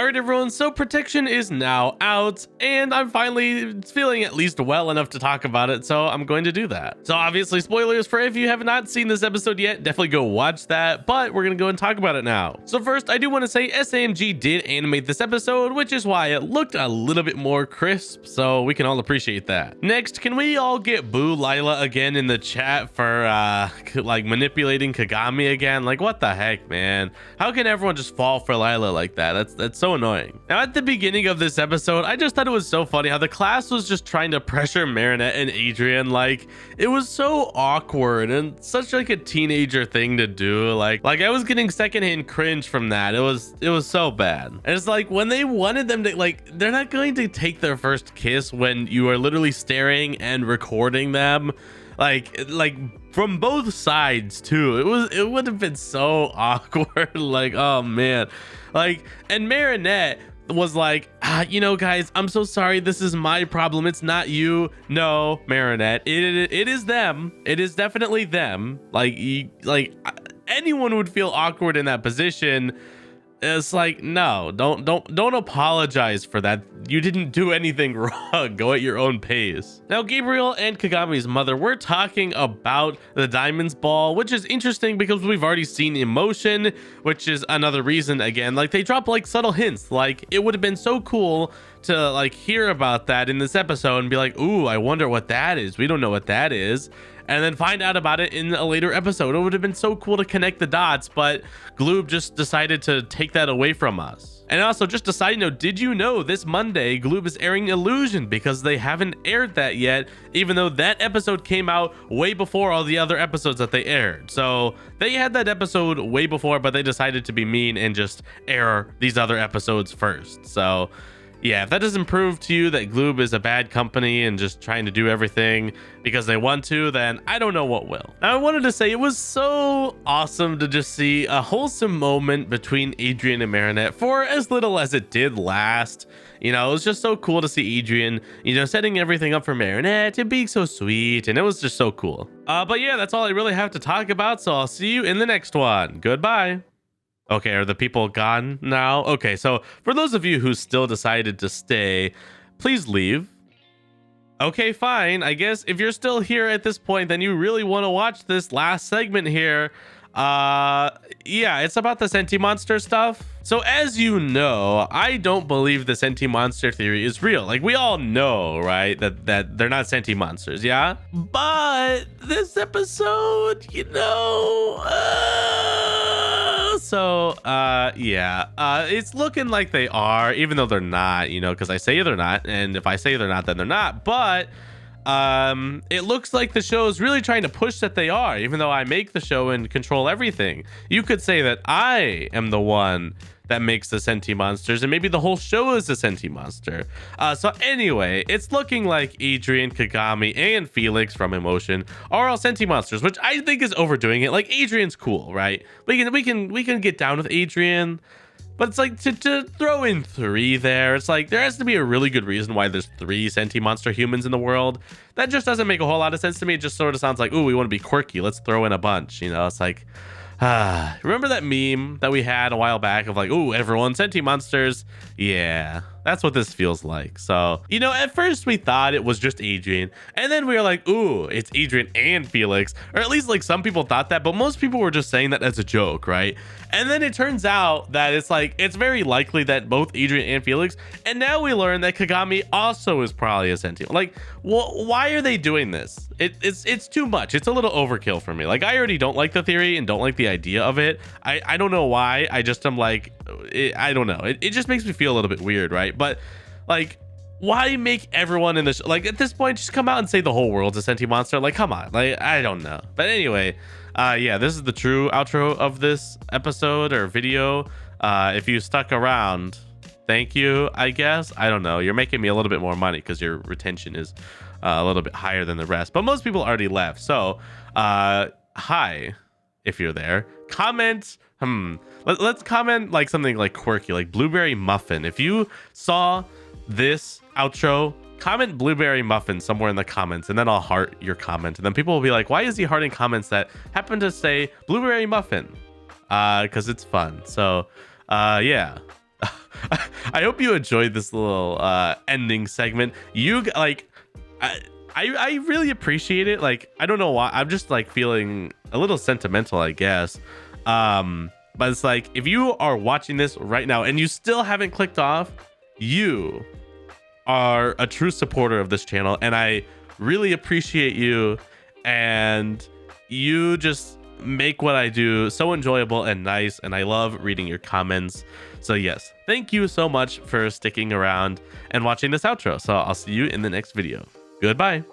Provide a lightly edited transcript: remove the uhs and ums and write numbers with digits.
Alright everyone, so Protection is now out, and I'm finally feeling at least well enough to talk about it, so I'm going to do that. So obviously spoilers for if you have not seen this episode yet, definitely go watch that, but we're gonna go and talk about it now. So first, I do want to say SAMG did animate this episode, which is why it looked a little bit more crisp, so we can all appreciate that. Next, can we all get Boo Lila again in the chat for like manipulating Kagami again? Like what the heck, man? How can everyone just fall for Lila like that? That's so annoying. Now at the beginning of this episode, I just thought it was so funny how the class was just trying to pressure Marinette and Adrien. Like it was so awkward and such like a teenager thing to do. Like I was getting secondhand cringe from that. It was so bad. And it's like when they wanted them to, like, they're not going to take their first kiss when you are literally staring and recording them. Like from both sides too. It would have been so awkward. Like, oh man. Like, and Marinette was like, you know, guys, I'm so sorry. This is my problem. It's not you. No, Marinette. It is them. It is definitely them. Like anyone would feel awkward in that position. It's like, no, don't apologize for that. You didn't do anything wrong. Go at your own pace. Now, Gabriel and Kagami's mother, we're talking about the Diamonds Ball, which is interesting because we've already seen emotion, which is another reason, again, like they drop like subtle hints. Like it would have been so cool to like hear about that in this episode and be like, ooh, I wonder what that is. We don't know what that is. And then find out about it in a later episode. It would have been so cool to connect the dots, but Gloob just decided to take that away from us. And also, just a side note, did you know this Monday Gloob is airing Illusion because they haven't aired that yet, even though that episode came out way before all the other episodes that they aired. So they had that episode way before, but they decided to be mean and just air these other episodes first. So yeah, if that doesn't prove to you that Gloob is a bad company and just trying to do everything because they want to, then I don't know what will. Now, I wanted to say it was so awesome to just see a wholesome moment between Adrien and Marinette for as little as it did last. You know, it was just so cool to see Adrien, you know, setting everything up for Marinette and being so sweet, and it was just so cool. But yeah, that's all I really have to talk about, so I'll see you in the next one. Goodbye. Okay, are the people gone now? Okay, so for those of you who still decided to stay, please leave. Okay, fine. I guess if you're still here at this point, then you really want to watch this last segment here. Yeah, it's about the Senti Monster stuff. So as you know, I don't believe the Senti Monster theory is real. Like we all know, right, that they're not Senti Monsters, yeah? But this episode, you know, it's looking like they are, even though they're not, you know, because I say they're not, and if I say they're not, then they're not. But it looks like the show is really trying to push that they are, even though I make the show and control everything. You could say that I am the one that makes the Senti Monsters, and maybe the whole show is a Senti Monster. So anyway, it's looking like Adrien, Kagami, and Felix from Emotion are all Senti Monsters, which I think is overdoing it. Like Adrien's cool, right? We can get down with Adrien, but it's like to throw in 3 there. It's like there has to be a really good reason why there's 3 Senti Monster humans in the world. That just doesn't make a whole lot of sense to me. It just sort of sounds like, ooh, we want to be quirky. Let's throw in a bunch. You know, it's like, remember that meme that we had a while back of like, ooh, everyone Senti Monsters? Yeah, that's what this feels like. So, you know, at first we thought it was just Adrien, and then we were like, ooh, it's Adrien and Felix, or at least like some people thought that, but most people were just saying that as a joke, right? And then it turns out that it's like, it's very likely that both Adrien and Felix, and now we learn that Kagami also is probably a Senti. Like, why are they doing this? It's too much. It's a little overkill for me. Like, I already don't like the theory and don't like the idea of it. I don't know why. I just am like, I don't know. It just makes me feel a little bit weird, right? But like, why make everyone in this, like, at this point, just come out and say the whole world's a Senti Monster? Like, come on. Like, I don't know. But anyway, yeah, this is the true outro of this episode or video. If you stuck around, thank you, I guess. I don't know. You're making me a little bit more money because your retention is a little bit higher than the rest. But most people already left. So, hi, if you're there. Comment. Let's comment like something like quirky, like Blueberry Muffin. If you saw this outro, comment Blueberry Muffin somewhere in the comments, and then I'll heart your comment. And then people will be like, why is he hearting comments that happen to say Blueberry Muffin? Because it's fun. So, yeah. I hope you enjoyed this little ending segment. You like, I really appreciate it. Like, I don't know why. I'm just like feeling a little sentimental, I guess. But it's like, if you are watching this right now and you still haven't clicked off, you are a true supporter of this channel, and I really appreciate you. And you just make what I do so enjoyable and nice, and I love reading your comments. So yes, thank you so much for sticking around and watching this outro. So I'll see you in the next video. Goodbye.